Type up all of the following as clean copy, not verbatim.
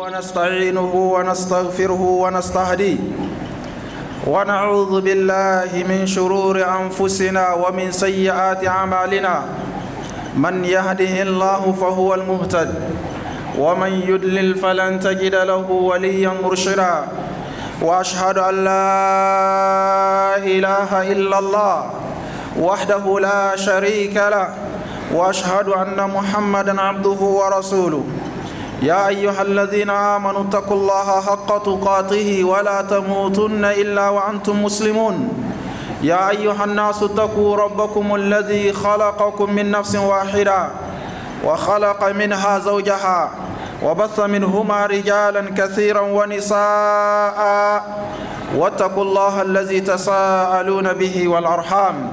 ونستعينه ونستغفره ونستهديه ونعوذ بالله من شرور أنفسنا ومن سيئات أعمالنا من يهده الله فهو المهتد ومن يضلل فلن تجد له وليا مرشدا وأشهد أن لا إله إلا الله وحده لا شريك له وأشهد أن محمدا عبده ورسوله يا أيها الذين آمنوا اتقوا الله حق تقاته ولا تموتن إلا وأنتم مسلمون يا أيها الناس اتقوا ربكم الذي خلقكم من نفس واحدة وخلق منها زوجها وبث منهما رجالا كثيرا ونساء واتقوا الله الذي تساءلون به والأرحام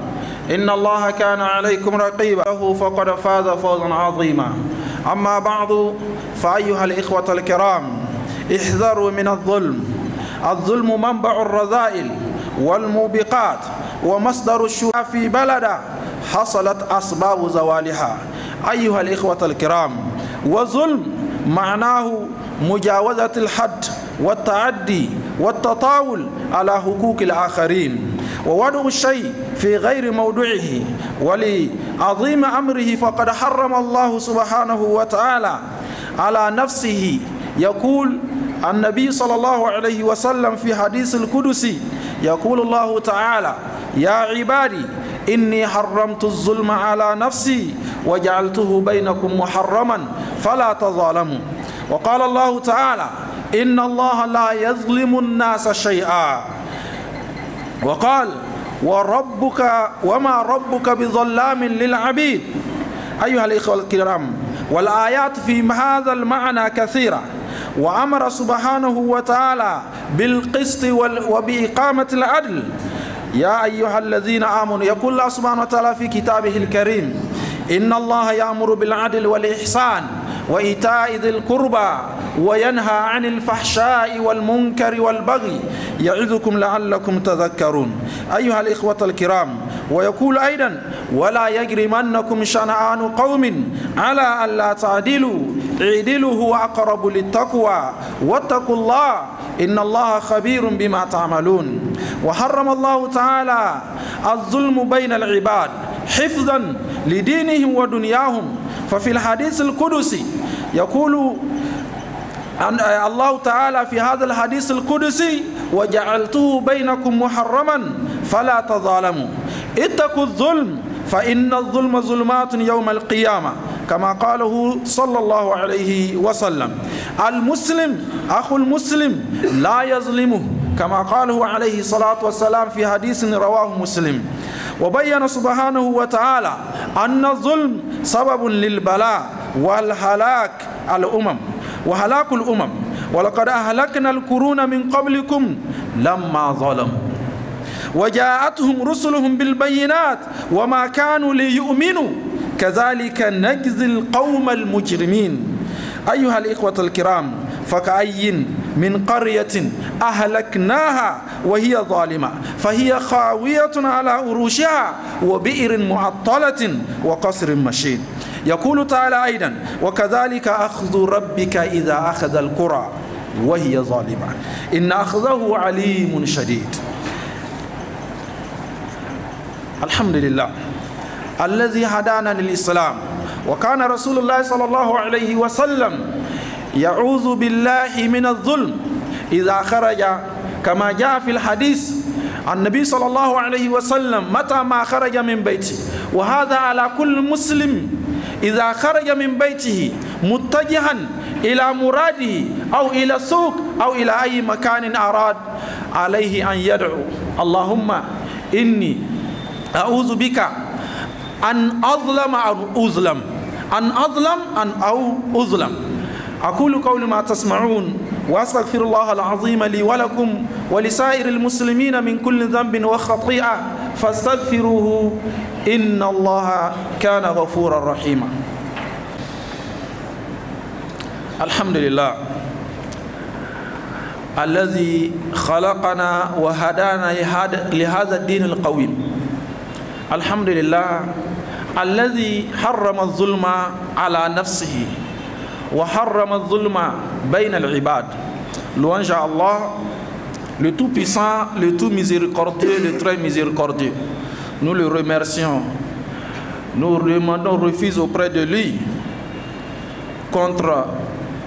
إن الله كان عليكم رقيبا فقد فاز فوزا عظيما. أما بعد فأيها الإخوة الكرام احذروا من الظلم. الظلم منبع الرذائل والموبقات ومصدر الشرور في بلد حصلت أسباب زوالها. أيها الإخوة الكرام، وظلم معناه مجاوزة الحد والتعدي والتطاول على حقوق الآخرين ووضع الشيء في غير موضعه ولعظيم أمره، فقد حرم الله سبحانه وتعالى على نفسه. يقول النبي صلى الله عليه وسلم في حديث القدسي، يقول الله تعالى: يا عبادي إني حرمت الظلم على نفسي وجعلته بينكم محرما فلا تظالموا. وقال الله تعالى: إن الله لا يظلم الناس شيئا. وقال: وربك وما ربك بظلام للعبيد. أيها الإخوة الكرام، والآيات في هذا المعنى كثيرة، وأمر سبحانه وتعالى بالقسط وبإقامة العدل. يا أيها الذين آمنوا، يقول الله سبحانه وتعالى في كتابه الكريم: إن الله يأمر بالعدل والإحسان وإيتاء ذي القربى وينهى عن الفحشاء والمنكر والبغي يعظكم لعلكم تذكرون. أيها الإخوة الكرام، ويقول أيضا: ولا يجرمنكم شنآن قوم على ألا تعدلوا اعدلوا هو أقرب للتقوى واتقوا الله إن الله خبير بما تعملون. وحرم الله تعالى الظلم بين العباد حفظا لدينهم ودنياهم، ففي الحديث القدسي يقول الله تعالى في هذا الحديث القدسي: وجعلته بينكم محرما فلا تظالموا. اتقوا الظلم فإن الظلم ظلمات يوم القيامة، كما قاله صلى الله عليه وسلم. المسلم أخو المسلم لا يظلمه، كما قاله عليه الصلاة والسلام في حديث رواه مسلم. وبين سبحانه وتعالى أن الظلم سبب للبلاء وهلاك الأمم، ولقد أهلكنا القرون من قبلكم لما ظلموا وجاءتهم رسلهم بالبينات وما كانوا ليؤمنوا كذلك نجزي القوم المجرمين. أيها الإخوة الكرام، فكأي من قرية أهلكناها وهي ظالمة فهي خاوية على عروشها وبئر معطلة وقصر مشيد. يقول تعالى أيضا: وكذلك أخذ ربك إذا أخذ القرى وهي ظالمة إن أخذه عليم شديد. الحمد لله الذي هدانا للإسلام، وكان رسول الله صلى الله عليه وسلم يعوذ بالله من الظلم إذا خرج، كما جاء في الحديث النبي صلى الله عليه وسلم متى ما خرج من بيته، وهذا على كل مسلم إذا خرج من بيته متجها إلى مراده أو إلى السوق أو إلى أي مكان أراد، عليه أن يدعو: اللهم إني أعوذ بك أن أظلم أو أظلم. أقول قولي ما تسمعون وأستغفر الله العظيم لي ولكم ولسائر المسلمين من كل ذنب وخطيئة فاستغفروه إن الله كان غفورا رحيما. الحمد لله الذي خلقنا وهدانا لهذا الدين القويم. الحمد لله الذي حرم الظلم على نفسه وحرم الظلم bayna al-ibad. Louange à Allah, le Tout-Puissant, le Tout Miséricordieux, le Très Miséricordieux. Nous le remercions. Nous demandons refuge auprès de lui contre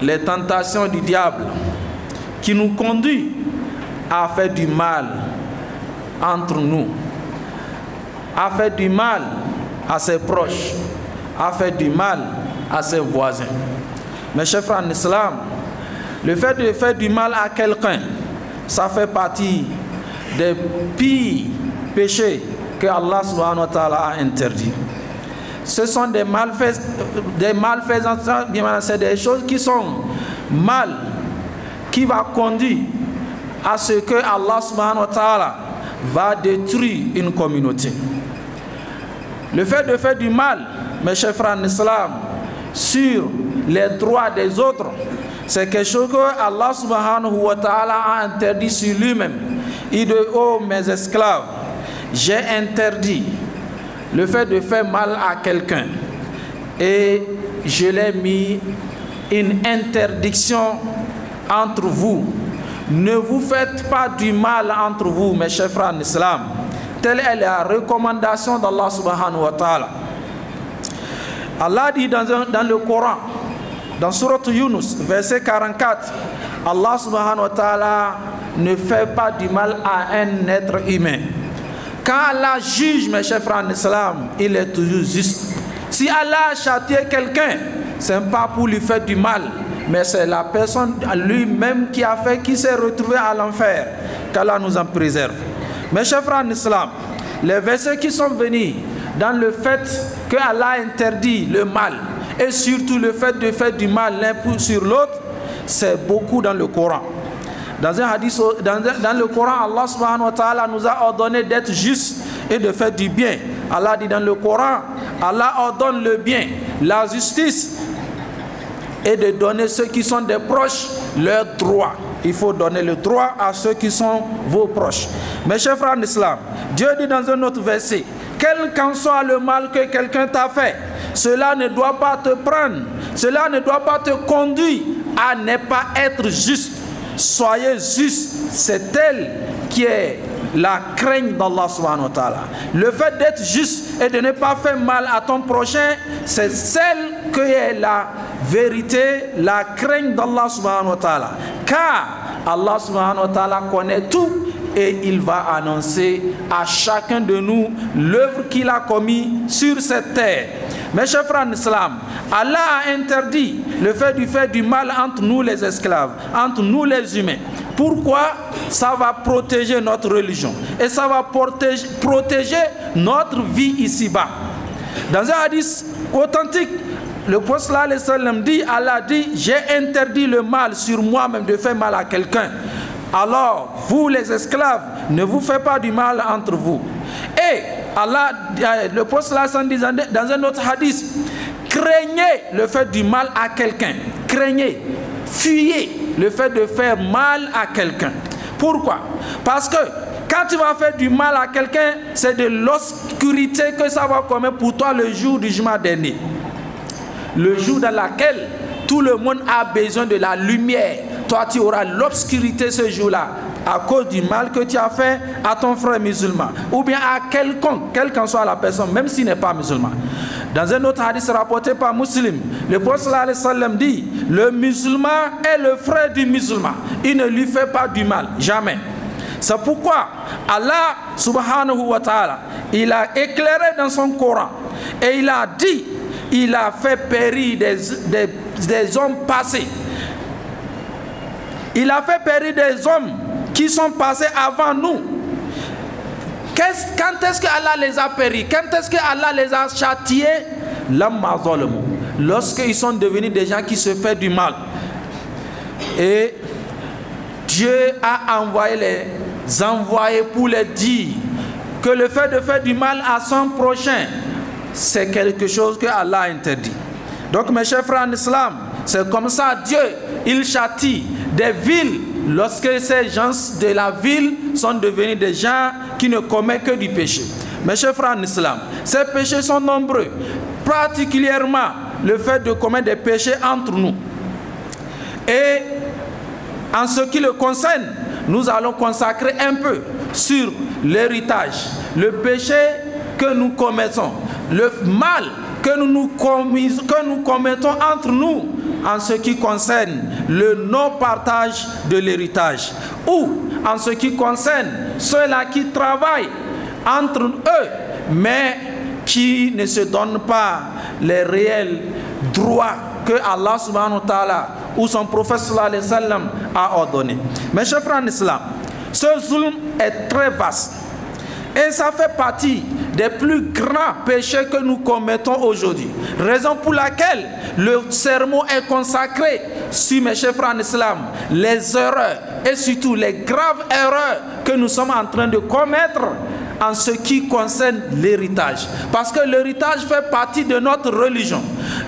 les tentations du diable qui nous conduit à faire du mal entre nous, à faire du mal à ses proches, à faire du mal à ses voisins. Mes chers frères en islam, le fait de faire du mal à quelqu'un, ça fait partie des pires péchés que Allah subhanahu wa ta'ala a interdit. Ce sont des malfaisances, c'est des choses qui sont mal, qui va conduire à ce que Allah subhanahu wa ta'ala va détruire une communauté. Le fait de faire du mal, mes chers frères en islam, sur les droits des autres, c'est quelque chose que Allah subhanahu wa ta'ala a interdit sur lui-même. Il dit: oh mes esclaves, j'ai interdit le fait de faire mal à quelqu'un et je l'ai mis une interdiction entre vous. Ne vous faites pas du mal entre vous, mes chers frères en islam. Telle est la recommandation d'Allah subhanahu wa ta'ala. Allah dit dans le Coran, dans Surat Yunus, verset 44, Allah subhanahu wa ta'ala ne fait pas du mal à un être humain. Quand Allah juge, mes chers frères en islam, il est toujours juste. Si Allah a châtié quelqu'un, ce n'est pas pour lui faire du mal, mais c'est la personne lui-même qui s'est retrouvé à l'enfer. Qu'Allah nous en préserve. Mes chers frères en islam, les versets qui sont venus dans le fait que Allah interdit le mal et surtout le fait de faire du mal l'un sur l'autre, c'est beaucoup dans le Coran. Dans un hadith, dans le Coran, Allah subhanahu wa ta'ala nous a ordonné d'être justes et de faire du bien. Allah dit dans le Coran, Allah ordonne le bien, la justice et de donner ceux qui sont des proches leurs droits. Il faut donner le droit à ceux qui sont vos proches. Mes chers frères en islam, Dieu dit dans un autre verset: quel qu'en soit le mal que quelqu'un t'a fait, cela ne doit pas te prendre, cela ne doit pas te conduire à ne pas être juste. Soyez juste, c'est elle qui est la crainte d'Allah subhanahu wa ta'ala. Le fait d'être juste et de ne pas faire mal à ton prochain, c'est celle qui est la vérité, la crainte d'Allah subhanahu wa ta'ala. Car Allah subhanahu wa ta'ala connaît tout et il va annoncer à chacun de nous l'œuvre qu'il a commis sur cette terre. Mes chers frères en islam, Allah a interdit le fait de faire du mal entre nous les esclaves, entre nous les humains. Pourquoi? Ça va protéger notre religion et ça va protéger notre vie ici-bas. Dans un hadith authentique, le prophète sallallahu alayhi wa sallam dit, Allah dit: j'ai interdit le mal sur moi-même, de faire mal à quelqu'un. Alors, vous les esclaves, ne vous faites pas du mal entre vous. Et Allah, le prophète sallallahu alayhi wa sallam dit dans un autre hadith: craignez le fait du mal à quelqu'un. Craignez, fuyez le fait de faire mal à quelqu'un. Pourquoi? Parce que quand tu vas faire du mal à quelqu'un, c'est de l'obscurité que ça va commettre pour toi le jour du jugement dernier. Le jour dans lequel tout le monde a besoin de la lumière. Toi, tu auras l'obscurité ce jour-là à cause du mal que tu as fait à ton frère musulman ou bien à quelconque, quelle qu'en soit la personne, même s'il n'est pas musulman. Dans un autre hadith rapporté par Muslim, le prophète sallallahu alayhi wa sallam dit: le musulman est le frère du musulman, il ne lui fait pas du mal, jamais. C'est pourquoi Allah subhanahu wa ta'ala, il a éclairé dans son Coran et il a dit, il a fait périr des hommes passés. Il a fait périr des hommes qui sont passés avant nous. Quand est-ce que Allah les a péris? Quand est-ce que Allah les a châtiés? Lorsqu'ils sont devenus des gens qui se font du mal. Et Dieu a envoyé les envoyés pour les dire que le fait de faire du mal à son prochain, c'est quelque chose que Allah a interdit. Donc mes chers frères en islam, c'est comme ça Dieu, il châtie des villes lorsque ces gens de la ville sont devenus des gens qui ne commettent que du péché. Mes chers frères en islam, ces péchés sont nombreux, particulièrement le fait de commettre des péchés entre nous. Et en ce qui le concerne, nous allons consacrer un peu sur l'héritage, le péché que nous commettons, le mal que nous commettons entre nous en ce qui concerne le non-partage de l'héritage, ou en ce qui concerne ceux-là qui travaillent entre eux, mais qui ne se donnent pas les réels droits que Allah subhanahu wa ta'ala ou son prophète sallallahu alayhi wa sallam a ordonné. Mes chers frères en islam, ce zulm est très vaste et ça fait partie des plus grands péchés que nous commettons aujourd'hui. Raison pour laquelle le sermon est consacré sur, mes chers frères en islam, les erreurs et surtout les graves erreurs que nous sommes en train de commettre en ce qui concerne l'héritage. Parce que l'héritage fait partie de notre religion.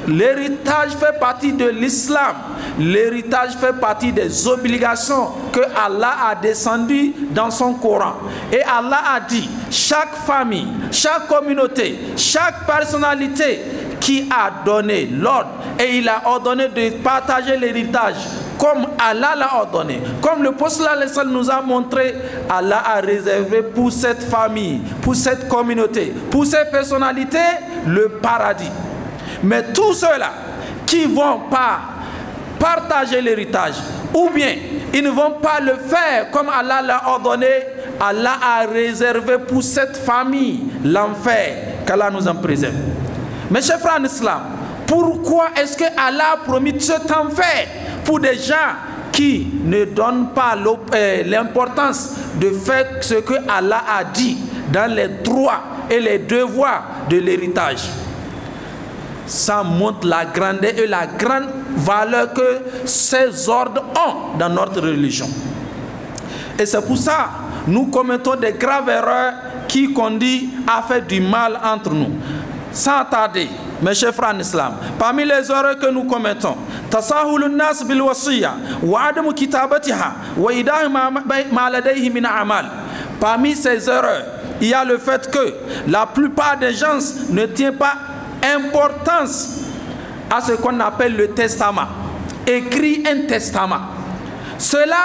L'héritage fait partie de l'islam. L'héritage fait partie des obligations que Allah a descendues dans son Coran. Et Allah a dit, chaque famille, chaque communauté, chaque personnalité qui a donné l'ordre et il a ordonné de partager l'héritage comme Allah l'a ordonné, comme le prophète nous a montré, Allah a réservé pour cette famille, pour cette communauté, pour ces personnalités, le paradis. Mais tous ceux-là qui ne vont pas partager l'héritage, ou bien ils ne vont pas le faire comme Allah l'a ordonné, Allah a réservé pour cette famille l'enfer, qu'Allah nous en préserve. Mes chers frères en islam, pourquoi est-ce que Allah a promis cet enfer pour des gens qui ne donnent pas l'importance de faire ce que Allah a dit dans les droits et les devoirs de l'héritage? Ça montre la grandeur et la grande valeur que ces ordres ont dans notre religion. Et c'est pour ça que nous commettons des graves erreurs qui conduisent à faire du mal entre nous. Sans tarder, mes chers frères en islam, parmi les erreurs que nous commettons, tasahul nas bil wasiya wa adamu kitabatiha wa idahu ma ladayhi min amal. Parmi ces erreurs, il y a le fait que la plupart des gens ne tiennent pas importance à ce qu'on appelle le testament. Écrit un testament. Cela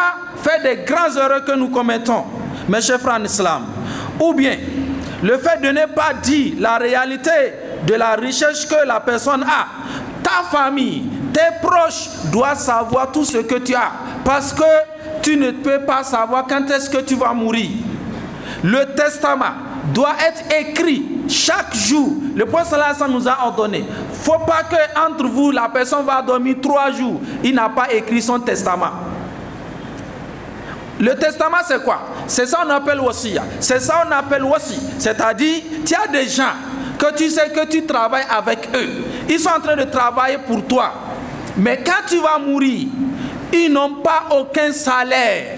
fait des grandes erreurs que nous commettons, mes chers frères en islam. Ou bien, le fait de ne pas dire la réalité de la richesse que la personne a. Ta famille, tes proches doivent savoir tout ce que tu as. Parce que tu ne peux pas savoir quand est-ce que tu vas mourir. Le testament doit être écrit chaque jour. Le prophète sallallahu alayhi wa sallam nous a ordonné. Il ne faut pas que entre vous, la personne va dormir 3 jours. Il n'a pas écrit son testament. Le testament, c'est quoi? C'est ça qu'on appelle wasiya. C'est ça qu'on appelle wasi. C'est-à-dire, tu as des gens que tu sais que tu travailles avec eux. Ils sont en train de travailler pour toi. Mais quand tu vas mourir, ils n'ont pas aucun salaire.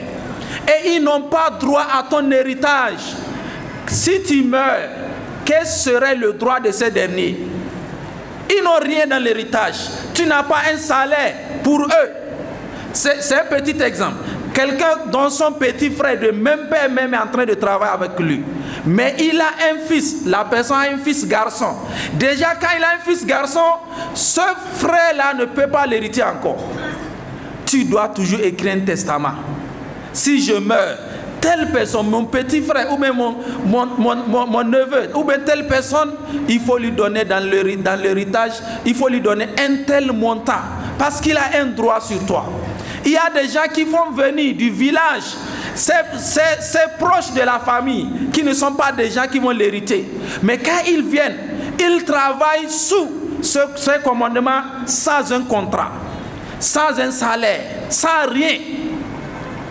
Et ils n'ont pas droit à ton héritage. Si tu meurs, quel serait le droit de ces derniers? Ils n'ont rien dans l'héritage. Tu n'as pas un salaire pour eux. C'est un petit exemple. Quelqu'un dont son petit frère de même père même est en train de travailler avec lui. Mais il a un fils. La personne a un fils garçon. Déjà quand il a un fils garçon, ce frère-là ne peut pas l'hériter encore. Tu dois toujours écrire un testament. Si je meurs, telle personne, mon petit frère ou même mon neveu, ou bien telle personne, il faut lui donner dans l'héritage, il faut lui donner un tel montant. Parce qu'il a un droit sur toi. Il y a des gens qui vont venir du village, c'est proches de la famille, qui ne sont pas des gens qui vont l'hériter. Mais quand ils viennent, ils travaillent sous ce commandement sans un contrat, sans un salaire, sans rien.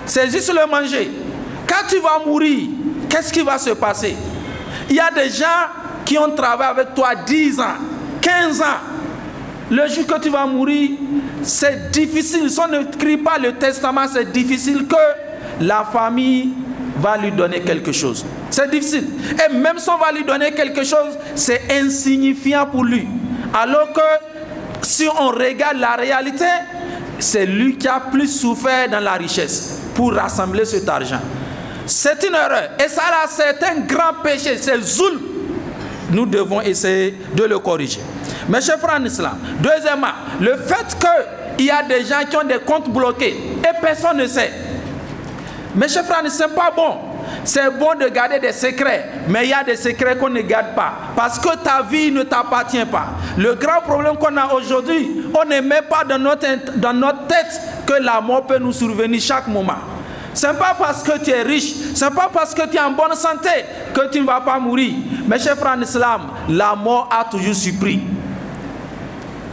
C'est juste le manger. Quand tu vas mourir, qu'est-ce qui va se passer? Il y a des gens qui ont travaillé avec toi 10 ans, 15 ans. Le jour que tu vas mourir, c'est difficile. Si on ne crie pas le testament, c'est difficile que la famille va lui donner quelque chose. C'est difficile. Et même si on va lui donner quelque chose, c'est insignifiant pour lui. Alors que si on regarde la réalité, c'est lui qui a plus souffert dans la richesse pour rassembler cet argent. C'est une erreur. Et ça, là, c'est un grand péché. C'est le zulm. Nous devons essayer de le corriger. Mes chers frères en islam, deuxièmement, le fait il y a des gens qui ont des comptes bloqués et personne ne sait. Mes chers frères, ce n'est pas bon. C'est bon de garder des secrets, mais il y a des secrets qu'on ne garde pas parce que ta vie ne t'appartient pas. Le grand problème qu'on a aujourd'hui, on ne met pas dans notre tête que la mort peut nous survenir chaque moment. Ce n'est pas parce que tu es riche, ce n'est pas parce que tu es en bonne santé que tu ne vas pas mourir. Mes chers frères en islam, la mort a toujours surpris.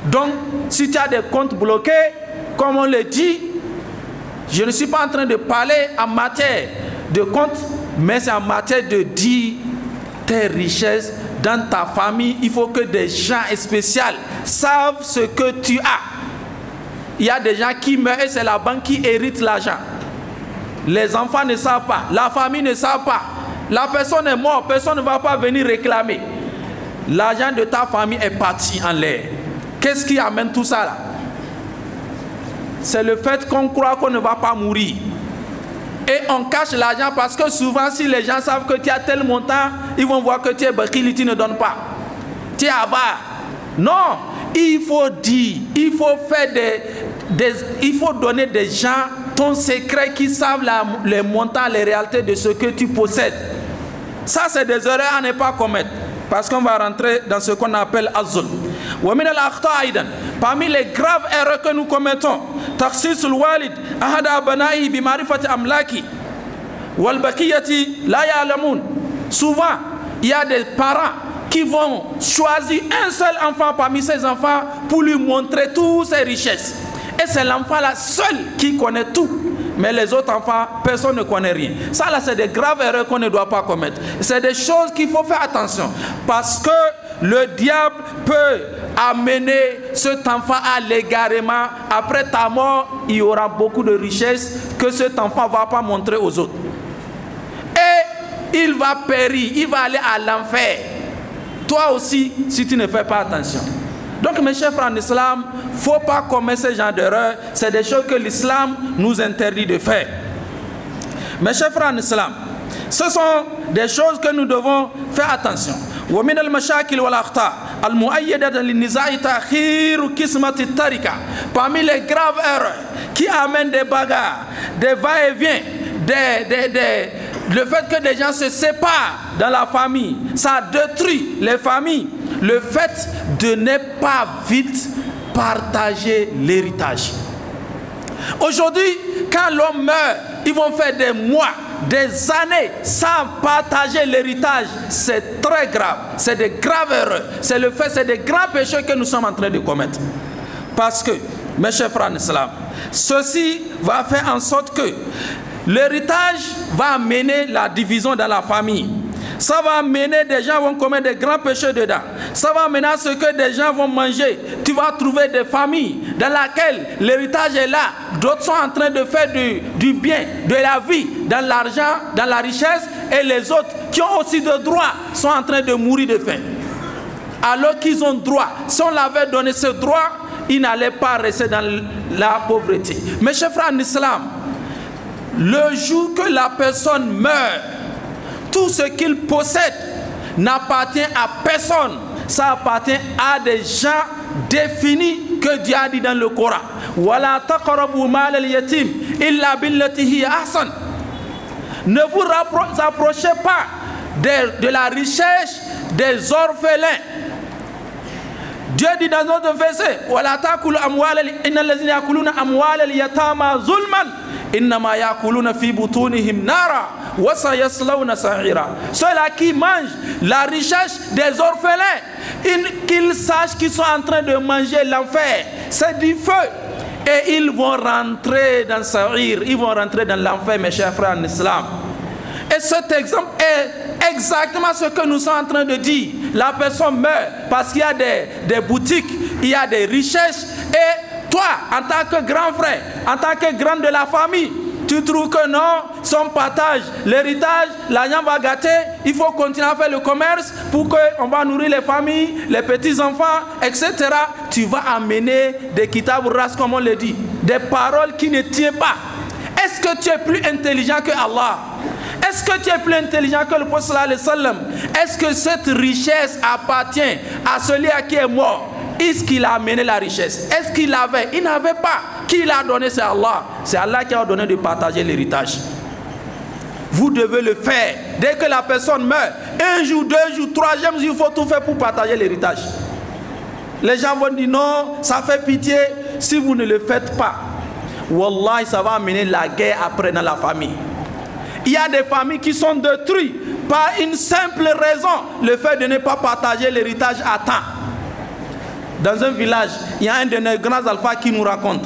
Donc, si tu as des comptes bloqués, comme on le dit, je ne suis pas en train de parler en matière de compte, mais c'est en matière de dire tes richesses dans ta famille. Il faut que des gens spéciaux savent ce que tu as. Il y a des gens qui meurent et c'est la banque qui hérite l'argent. Les enfants ne savent pas, la famille ne savent pas. La personne est morte, personne ne va pas venir réclamer. L'argent de ta famille est parti en l'air. Qu'est-ce qui amène tout ça là? C'est le fait qu'on croit qu'on ne va pas mourir. Et on cache l'argent parce que souvent, si les gens savent que tu as tel montant, ils vont voir que tu es bakili, tu ne donnes pas. Tu es avare. Non, il faut dire, il faut faire il faut donner des gens ton secret qui savent les montants, les réalités de ce que tu possèdes. Ça, c'est des erreurs à ne pas commettre. Parce qu'on va rentrer dans ce qu'on appelle Azul. Parmi les graves erreurs que nous commettons, takhsisul walid ahada abanahi bi ma'rifati amlaki wal baqiyati la ya'lamun. Souvent, il y a des parents qui vont choisir un seul enfant parmi ses enfants pour lui montrer toutes ses richesses. Et c'est l'enfant là seul qui connaît tout. Mais les autres enfants, personne ne connaît rien. Ça là, c'est des graves erreurs qu'on ne doit pas commettre. C'est des choses qu'il faut faire attention. Parce que le diable peut amener cet enfant à l'égarement. Après ta mort, il y aura beaucoup de richesses que cet enfant ne va pas montrer aux autres. Et il va périr, il va aller à l'enfer. Toi aussi, si tu ne fais pas attention. Donc mes chers frères en islam, il ne faut pas commettre ce genre d'erreur. C'est des choses que l'islam nous interdit de faire. Mes chers frères en islam, ce sont des choses que nous devons faire attention. ومن المشاكل والأخطاء المؤيدة للنزاع تأخير قسمة التركة. Parmi les graves erreurs qui amènent des bagarres, des va-et-vient, le fait que des gens se séparent dans la famille, ça détruit les familles. Le fait de ne pas vite partager l'héritage. Aujourd'hui, quand l'homme meurt, ils vont faire des mois, des années sans partager l'héritage. C'est très grave. C'est des graves erreurs. C'est des grands péchés que nous sommes en train de commettre. Parce que, mes chers frères en islam, ceci va faire en sorte que l'héritage va amener la division dans la famille. Ça va amener des gens vont commettre des grands péchés dedans. Ça va amener à ce que des gens vont manger. Tu vas trouver des familles dans lesquelles l'héritage est là. D'autres sont en train de faire du bien, de la vie, dans l'argent, dans la richesse. Et les autres qui ont aussi de droits sont en train de mourir de faim. Alors qu'ils ont droit. Si on l'avait donné ce droit, ils n'allaient pas rester dans la pauvreté. Mes chers frères en islam, le jour que la personne meurt, tout ce qu'il possède n'appartient à personne. Ça appartient à des gens définis que Dieu a dit dans le Coran. Wala taqrabu mal al-yatim illa billati hiya ahsan. Ne vous approchez pas de la richesse des orphelins. Dieu dit dans notre verset, Wala taqulu amwal innal ladzina yakuluna amwal al-yatama zulman innama yakuluna fi butunihim nara. Ceux-là qui mangent la richesse des orphelins, qu'ils sachent qu'ils sont en train de manger l'enfer. C'est du feu. Et ils vont rentrer dans Sa'ir, ils vont rentrer dans l'enfer, mes chers frères en islam. Et cet exemple est exactement ce que nous sommes en train de dire. La personne meurt parce qu'il y a des boutiques, il y a des richesses. Et toi, en tant que grand frère, en tant que grand de la famille, tu trouves que non, son partage, l'héritage, l'argent va gâter, il faut continuer à faire le commerce pour qu'on va nourrir les familles, les petits-enfants, etc. Tu vas amener des kitab ras, comme on le dit, des paroles qui ne tiennent pas. Est-ce que tu es plus intelligent que Allah? Est-ce que tu es plus intelligent que le prophète sallallahu alayhi wa sallam? Est-ce que cette richesse appartient à celui qui est mort? Est-ce qu'il a amené la richesse? Est-ce qu'il avait? Il n'avait pas. Qui l'a donné? C'est Allah. C'est Allah qui a donné de partager l'héritage. Vous devez le faire. Dès que la personne meurt, un jour, 2 jours, 3e jour, il faut tout faire pour partager l'héritage. Les gens vont dire non, ça fait pitié. Si vous ne le faites pas, Wallah, ça va amener la guerre après dans la famille. Il y a des familles qui sont détruites par une simple raison, le fait de ne pas partager l'héritage à temps. Dans un village, il y a un de nos grands alphas qui nous raconte.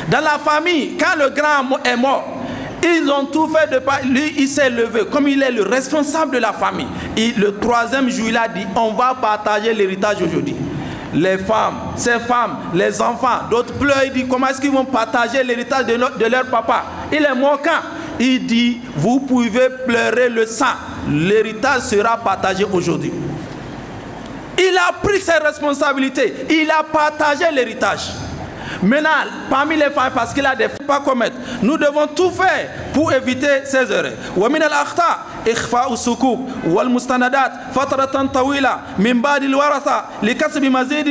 Dans la famille, quand le grand est mort, ils ont tout fait de pas. Lui, il s'est levé. Comme il est le responsable de la famille, et le 3e jour, il a dit, on va partager l'héritage aujourd'hui. Les femmes, ces femmes, les enfants, d'autres pleurent. Il dit, comment est-ce qu'ils vont partager l'héritage de leur papa? Il est moquant. Il dit, vous pouvez pleurer le sang. L'héritage sera partagé aujourd'hui. Il a pris ses responsabilités. Il a partagé l'héritage. Maintenant, parmi les femmes, parce qu'il a des fautes à commettre, nous devons tout faire pour éviter ces erreurs. ومن الأخطاء إخفاء الصكوك والمستندات فترة طويلة من بعد الورثة لكسب مزيد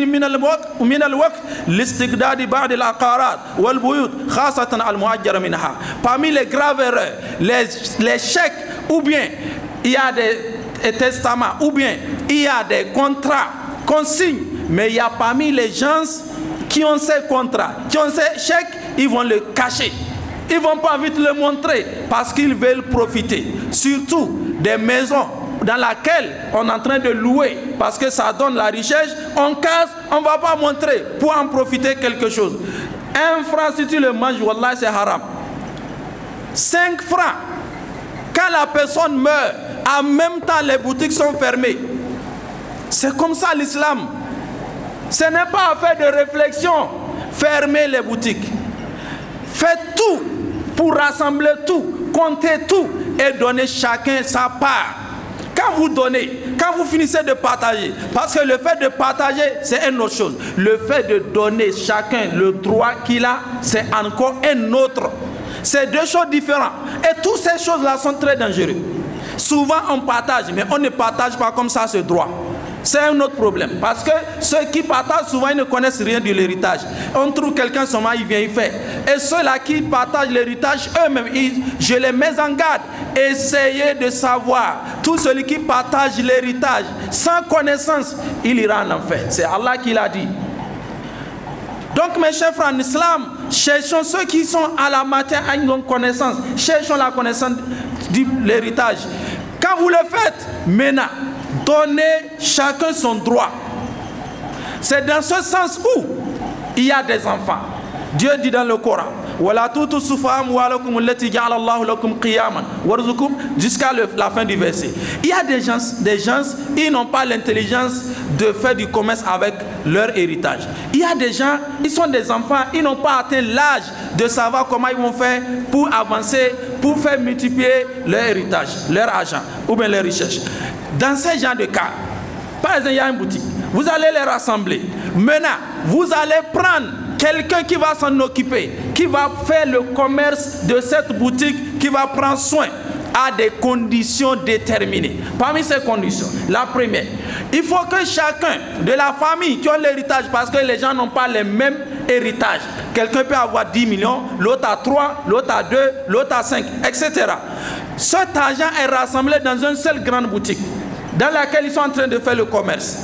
من الوقت لاستجداد بعض العقارات والبيوت خاصة المؤجر منها. Parmi les graves erreurs, les chèques, ou bien il y a des testaments, ou bien il y a des contrats, consignes, mais il y a parmi les gens qui ont ces contrats, qui ont ces chèques, ils vont le cacher. Ils ne vont pas vite le montrer parce qu'ils veulent profiter. Surtout des maisons dans lesquelles on est en train de louer parce que ça donne la richesse. On casse, on ne va pas montrer pour en profiter quelque chose. 1 franc, si tu le manges, wallah, c'est haram. 5 francs. Quand la personne meurt, en même temps les boutiques sont fermées. C'est comme ça l'islam. Ce n'est pas affaire de réflexion. Fermez les boutiques. Faites tout pour rassembler tout, compter tout et donner chacun sa part. Quand vous donnez, quand vous finissez de partager, parce que le fait de partager, c'est une autre chose. Le fait de donner chacun le droit qu'il a, c'est encore un autre. C'est 2 choses différentes. Et toutes ces choses-là sont très dangereuses. Souvent, on partage, mais on ne partage pas comme ça ce droit. C'est un autre problème. Parce que ceux qui partagent, souvent, ils ne connaissent rien de l'héritage. On trouve quelqu'un seulement, il vient y faire. Et ceux-là qui partagent l'héritage, eux-mêmes, je les mets en garde. Essayez de savoir. Tout celui qui partage l'héritage sans connaissance, il ira en enfer. C'est Allah qui l'a dit. Donc, mes chers frères en islam, cherchons ceux qui sont à la matière, à une connaissance. Cherchons la connaissance de l'héritage. Quand vous le faites, maintenant, donnez chacun son droit. C'est dans ce sens où il y a des enfants. Dieu dit dans le Coran, jusqu'à la fin du verset. Il y a des gens, ils n'ont pas l'intelligence de faire du commerce avec leur héritage. Il y a des gens, ils sont des enfants, ils n'ont pas atteint l'âge de savoir comment ils vont faire pour avancer, pour faire multiplier leur héritage, leur argent ou bien leur richesse. Dans ces genres de cas, par exemple, il y a une boutique, vous allez les rassembler. Maintenant, vous allez prendre quelqu'un qui va s'en occuper, qui va faire le commerce de cette boutique, qui va prendre soin à des conditions déterminées. Parmi ces conditions, la première, il faut que chacun de la famille qui a l'héritage, parce que les gens n'ont pas les mêmes héritages. Quelqu'un peut avoir 10 millions, l'autre a 3, l'autre a 2, l'autre a 5, etc. Cet argent est rassemblé dans une seule grande boutique dans laquelle ils sont en train de faire le commerce.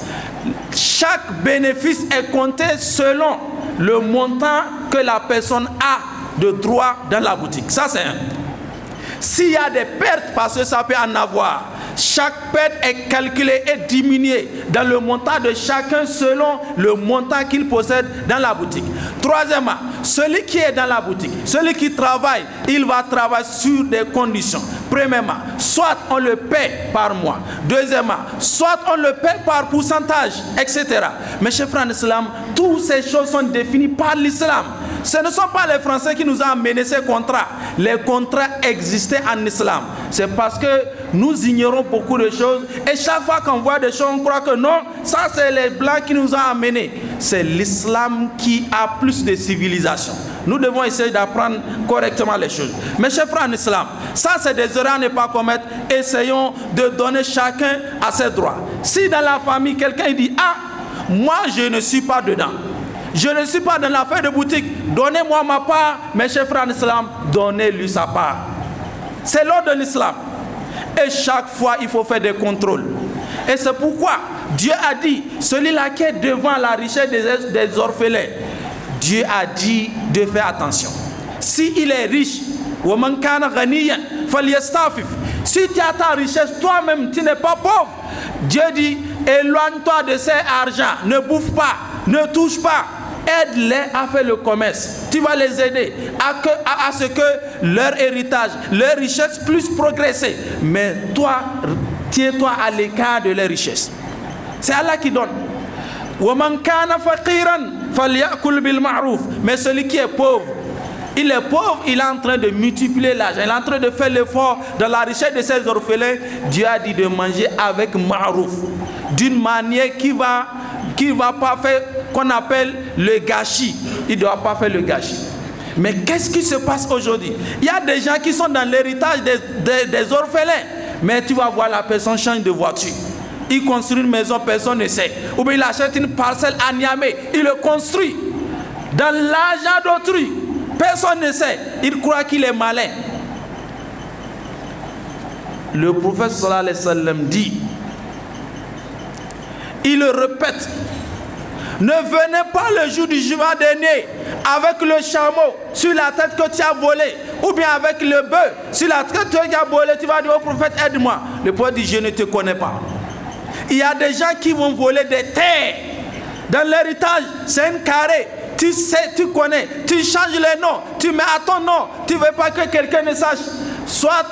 Chaque bénéfice est compté selon le montant que la personne a de droit dans la boutique. Ça, c'est un. S'il y a des pertes, parce que ça peut en avoir, chaque perte est calculée et diminuée dans le montant de chacun selon le montant qu'il possède dans la boutique. Troisièmement, celui qui est dans la boutique, celui qui travaille, il va travailler sur des conditions. Premièrement, soit on le paie par mois. Deuxièmement, soit on le paie par pourcentage, etc. Mes chers frères en islam, toutes ces choses sont définies par l'islam. Ce ne sont pas les Français qui nous ont amené ces contrats. Les contrats existaient en islam. C'est parce que nous ignorons beaucoup de choses. Et chaque fois qu'on voit des choses, on croit que non, ça c'est les Blancs qui nous ont amenés. C'est l'islam qui a plus de civilisation. Nous devons essayer d'apprendre correctement les choses. Mes chers frères en islam, ça c'est des erreurs à ne pas commettre. Essayons de donner chacun à ses droits. Si dans la famille, quelqu'un dit « Ah, moi je ne suis pas dedans. Je ne suis pas dans l'affaire de boutique. Donnez-moi ma part, mes chers frères en islam, donnez-lui sa part. C'est l'ordre de l'islam. Et chaque fois, il faut faire des contrôles. Et c'est pourquoi Dieu a dit, celui-là qui est devant la richesse des orphelins, Dieu a dit de faire attention. S'il est riche, si tu as ta richesse, toi-même, tu n'es pas pauvre. Dieu dit, éloigne-toi de ces argents, ne bouffe pas, ne touche pas. Aide-les à faire le commerce. Tu vas les aider à ce que leur héritage, leur richesse puisse progresser. Mais toi, tiens-toi à l'écart de leur richesse. C'est Allah qui donne. Mais celui qui est pauvre, il est pauvre, il est en train de multiplier l'argent, il est en train de faire l'effort dans la richesse de ses orphelins. Dieu a dit de manger avec ma'rouf, d'une manière qui va pas faire, qu'on appelle le gâchis. Il ne doit pas faire le gâchis. Mais qu'est-ce qui se passe aujourd'hui? Il y a des gens qui sont dans l'héritage des orphelins, mais tu vas voir la personne change de voiture. Il construit une maison, personne ne sait. Ou bien il achète une parcelle à Niamey, il le construit dans l'argent d'autrui. Personne ne sait. Il croit qu'il est malin. Le prophète sallallahu alayhi wa sallam dit, il le répète, ne venez pas le jour du jugement dernier avec le chameau sur la tête que tu as volé, ou bien avec le bœuf sur la tête que tu as volé. Tu vas dire au prophète, aide-moi. Le prophète dit, je ne te connais pas. Il y a des gens qui vont voler des terres. Dans l'héritage, c'est un carré. Tu sais, tu connais, tu changes les noms, tu mets à ton nom, tu ne veux pas que quelqu'un ne sache. Soit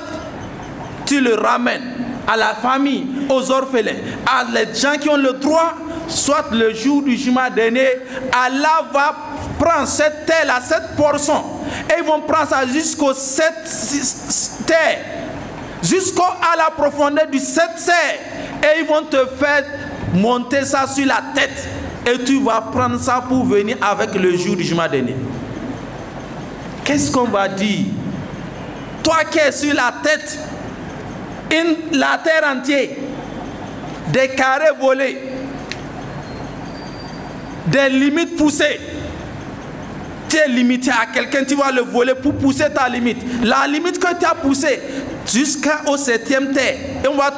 tu le ramènes à la famille, aux orphelins, à les gens qui ont le droit, soit le jour du jugement dernier, Allah va prendre cette terre-là, cette portion, et ils vont prendre ça jusqu'aux 7 terres, jusqu'à la profondeur du 7 terres, et ils vont te faire monter ça sur la tête. Et tu vas prendre ça pour venir avec le jour du jugement dernier. Qu'est-ce qu'on va dire? Toi qui es sur la tête, la terre entière, des carrés volés, des limites poussées. Tu es limité à quelqu'un, tu vas le voler pour pousser ta limite. La limite que tu as poussée jusqu'au 7e terre. Et on va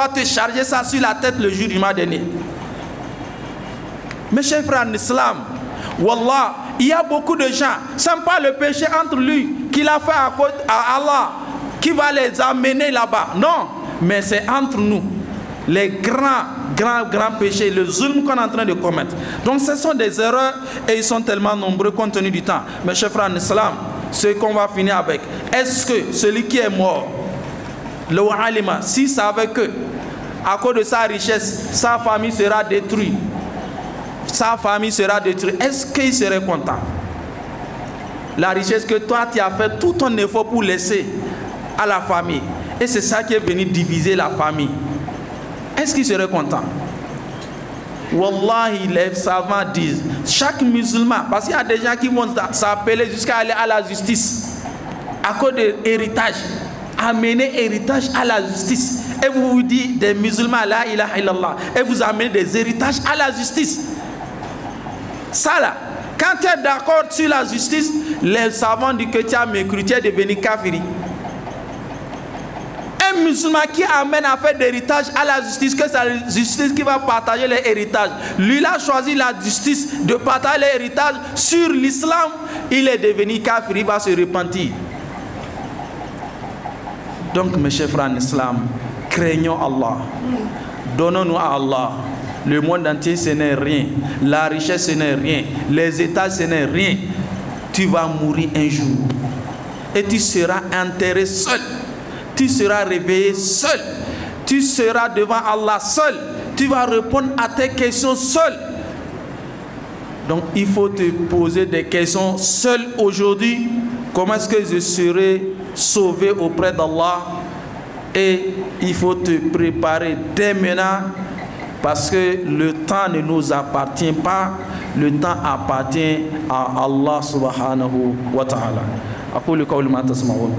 te charger ça sur la tête le jour du jugement dernier. Mes chers frères en islam, wallah, il y a beaucoup de gens, ce n'est pas le péché entre lui qu'il a fait à Allah qui va les amener là-bas. Non, mais c'est entre nous, les grands péchés, le zulm qu'on est en train de commettre. Donc ce sont des erreurs et ils sont tellement nombreux compte tenu du temps. Mes chers frères en islam, ce qu'on va finir avec, est-ce que celui qui est mort, le alima, s'il savait que à cause de sa richesse, sa famille sera détruite, est-ce qu'il serait content? La richesse que toi tu as fait tout ton effort pour laisser à la famille, et c'est ça qui est venu diviser la famille, est-ce qu'il serait content? Wallahi, les savants disent, chaque musulman, parce qu'il y a des gens qui vont s'appeler jusqu'à aller à la justice à cause de l'héritage, amener héritage à la justice, et vous dites des musulmans la ilaha illallah, et vous amenez des héritages à la justice. Ça là, quand tu es d'accord sur la justice, les savants disent que tu as mécru, tu es devenu kafiri. Un musulman qui amène à faire d'héritage à la justice, que c'est la justice qui va partager les héritages. Lui, il a choisi la justice de partager les héritages sur l'islam, il est devenu kafiri, il va se repentir. Donc, mes chers frères en islam, craignons Allah. Donnons-nous à Allah. Le monde entier, ce n'est rien. La richesse, ce n'est rien. Les états, ce n'est rien. Tu vas mourir un jour. Et tu seras enterré seul. Tu seras réveillé seul. Tu seras devant Allah seul. Tu vas répondre à tes questions seul. Donc, il faut te poser des questions seul aujourd'hui. Comment est-ce que je serai sauvé auprès d'Allah? Et il faut te préparer dès maintenant. Parce que le temps ne nous appartient pas, le temps appartient à Allah subhanahu wa ta'ala. أقول قولي ما تسمعون.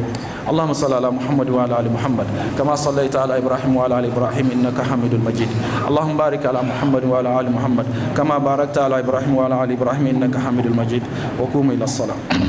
اللهم صل على محمد وعلى آل محمد كما صليت على إبراهيم وعلى آل إبراهيم إنك حميد مجيد. اللهم بارك على محمد وعلى آل محمد كما باركت على إبراهيم وعلى آل إبراهيم إنك حميد مجيد. وقوموا إلى الصلاة.